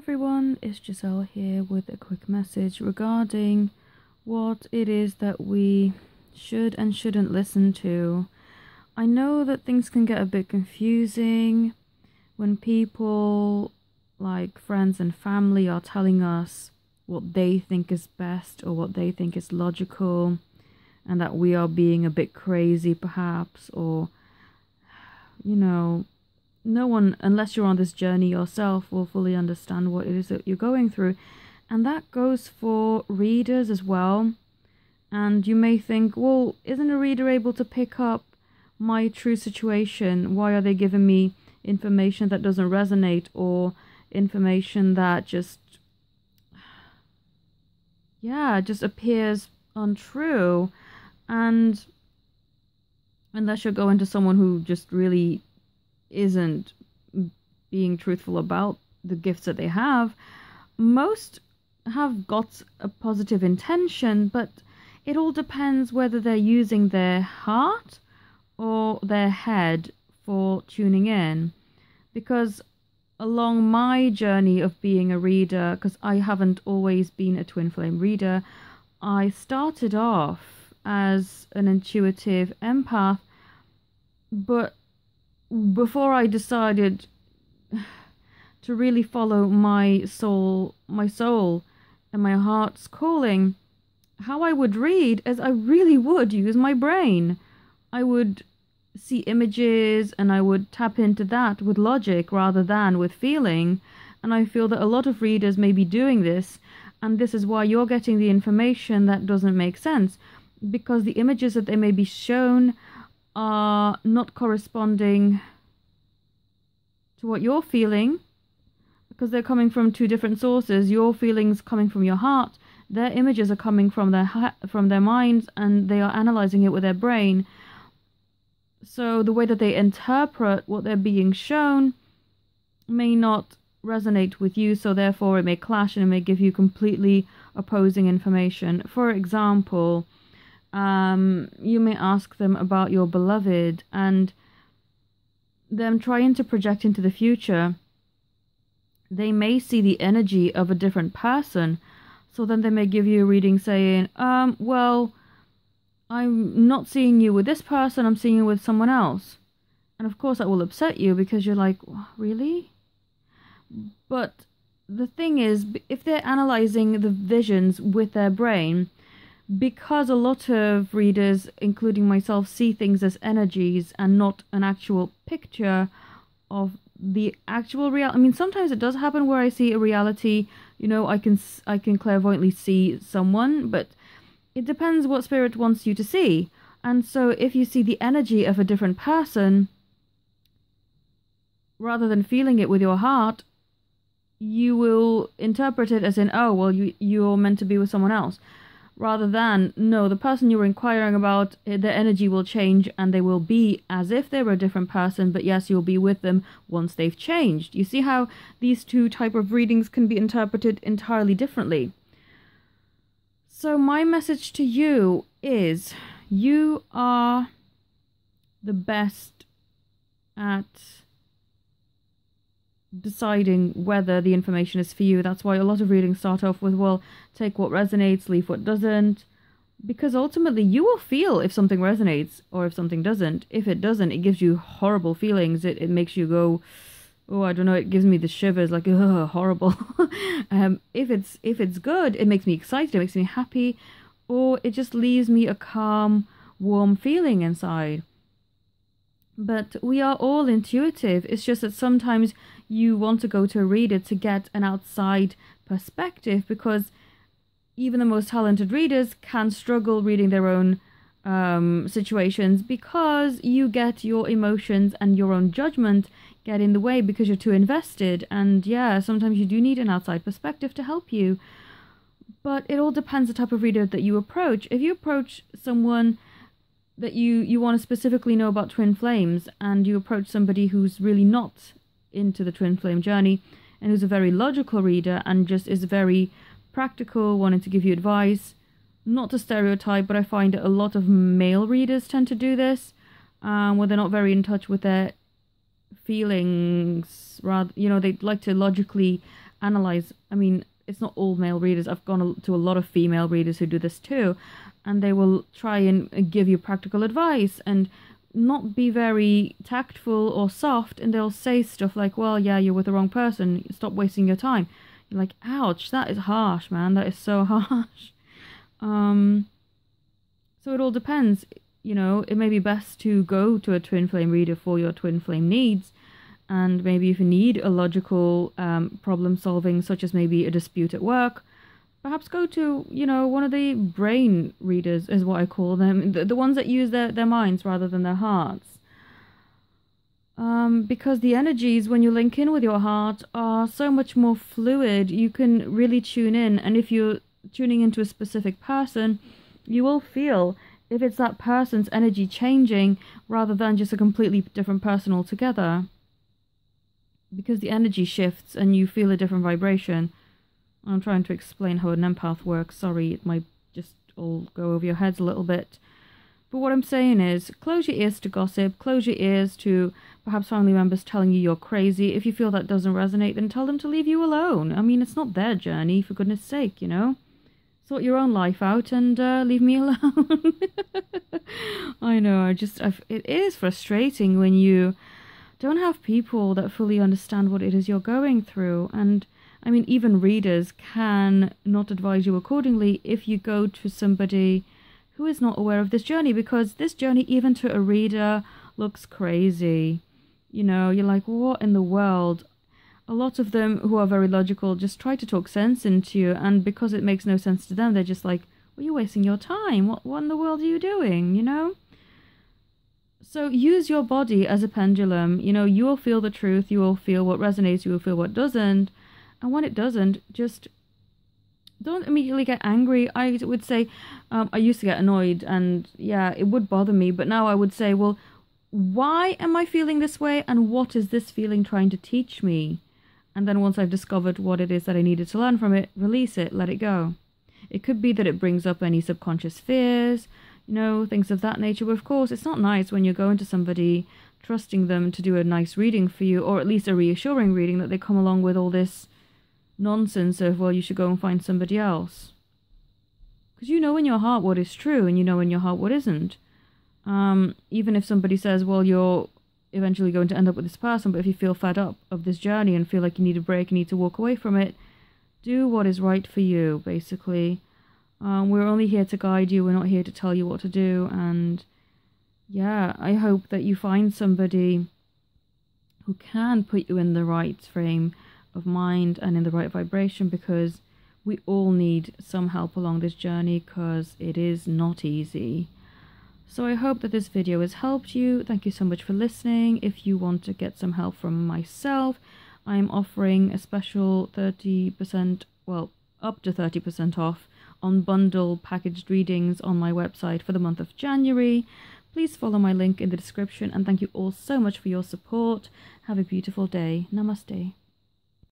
Everyone, it's Giselle here with a quick message regarding what it is that we should and shouldn't listen to. I know that things can get a bit confusing when people like friends and family are telling us what they think is best or what they think is logical, and that we are being a bit crazy perhaps, or no one, unless you're on this journey yourself, will fully understand what it is that you're going through. And that goes for readers as well. And you may think, well, isn't a reader able to pick up my true situation? Why are they giving me information that doesn't resonate, or information that just appears untrue? And unless you're going to someone who just really isn't being truthful about the gifts that they have, most have got a positive intention, but it all depends whether they're using their heart or their head for tuning in. Because along my journey of being a reader, because I haven't always been a twin flame reader, I started off as an intuitive empath, but before I decided to really follow my soul and my heart's calling, how I would read is I really would use my brain. I would see images and I would tap into that with logic rather than with feeling. And I feel that a lot of readers may be doing this, and this is why you're getting the information that doesn't make sense, because the images that they may be shown are not corresponding to what you're feeling, because they're coming from two different sources. Your feelings coming from your heart, their images are coming from their minds, and they are analyzing it with their brain. So the way that they interpret what they're being shown may not resonate with you, so therefore it may clash and it may give you completely opposing information. For example, you may ask them about your beloved, and them trying to project into the future, they may see the energy of a different person. So then they may give you a reading saying, well, I'm not seeing you with this person, I'm seeing you with someone else. And of course that will upset you, because you're like, really? But the thing is, if they're analyzing the visions with their brain, because a lot of readers, including myself, see things as energies and not an actual picture of the actual reality. I mean, sometimes it does happen where I see a reality, I can clairvoyantly see someone, but it depends what spirit wants you to see. And so if you see the energy of a different person, rather than feeling it with your heart, you will interpret it as in, oh, well, you're meant to be with someone else. Rather than, no, the person you were inquiring about, their energy will change and they will be as if they were a different person, but yes, you'll be with them once they've changed. You see how these two type of readings can be interpreted entirely differently. So my message to you is, you are the best at deciding whether the information is for you. That's why a lot of readings start off with, well, take what resonates, leave what doesn't, because ultimately you will feel if something resonates or if something doesn't. If it doesn't, it gives you horrible feelings. It makes you go, oh, I don't know, it gives me the shivers, like, oh, horrible. If it's good, it makes me excited, it makes me happy, or it just leaves me a calm, warm feeling inside. But we are all intuitive. It's just that sometimes you want to go to a reader to get an outside perspective, because even the most talented readers can struggle reading their own situations, because you get your emotions and your own judgment get in the way because you're too invested. And yeah, sometimes you do need an outside perspective to help you. But it all depends the type of reader that you approach. If you approach someone that you want to specifically know about twin flames, and you approach somebody who's really not into the twin flame journey, and who's a very logical reader and just is very practical, wanting to give you advice, not to stereotype, but I find that a lot of male readers tend to do this, where they're not very in touch with their feelings. Rather, they like to logically analyze. I mean, it's not all male readers. I've gone to a lot of female readers who do this too, and they will try and give you practical advice and not be very tactful or soft, and they'll say stuff like, well, yeah, you're with the wrong person, stop wasting your time. You're like, ouch, that is harsh, man, that is so harsh. So it all depends. You know, it may be best to go to a twin flame reader for your twin flame needs, and maybe if you need a logical problem solving, such as maybe a dispute at work, perhaps go to, you know, one of the brain readers, is what I call them, the ones that use their minds rather than their hearts. Because the energies, when you link in with your heart, are so much more fluid. You can really tune in, and if you're tuning into a specific person, you will feel if it's that person's energy changing rather than just a completely different person altogether. Because the energy shifts and you feel a different vibration. I'm trying to explain how an empath works. Sorry, it might just all go over your heads a little bit. But what I'm saying is, close your ears to gossip, close your ears to perhaps family members telling you you're crazy. If you feel that doesn't resonate, then tell them to leave you alone. I mean, it's not their journey, for goodness sake, you know? Sort your own life out and leave me alone. I know, it is frustrating when you don't have people that fully understand what it is you're going through. And I mean, even readers can not advise you accordingly if you go to somebody who is not aware of this journey, because this journey, even to a reader, looks crazy. You know, you're like, what in the world? A lot of them who are very logical just try to talk sense into you, and because it makes no sense to them, they're just like, well, you're wasting your time. What in the world are you doing, you know? So use your body as a pendulum. You know, you will feel the truth, you will feel what resonates, you will feel what doesn't. And when it doesn't, just don't immediately get angry. I would say, I used to get annoyed, and yeah, it would bother me. But now I would say, well, why am I feeling this way? And what is this feeling trying to teach me? And then once I've discovered what it is that I needed to learn from it, release it, let it go. It could be that it brings up any subconscious fears, you know, things of that nature. But of course, it's not nice when you're going to somebody, trusting them to do a nice reading for you, or at least a reassuring reading, that they come along with all this nonsense of, well, you should go and find somebody else. Because you know in your heart what is true, and you know in your heart what isn't. Even if somebody says, well, you're eventually going to end up with this person, but if you feel fed up of this journey and feel like you need a break, you need to walk away from it, do what is right for you, basically. We're only here to guide you, we're not here to tell you what to do. And yeah, I hope that you find somebody who can put you in the right frame of mind and in the right vibration, because we all need some help along this journey, because it is not easy. So I hope that this video has helped you. Thank you so much for listening. If you want to get some help from myself, I'm offering a special 30%, well, up to 30% off on bundle packaged readings on my website for the month of January. Please follow my link in the description, and thank you all so much for your support. Have a beautiful day. Namaste.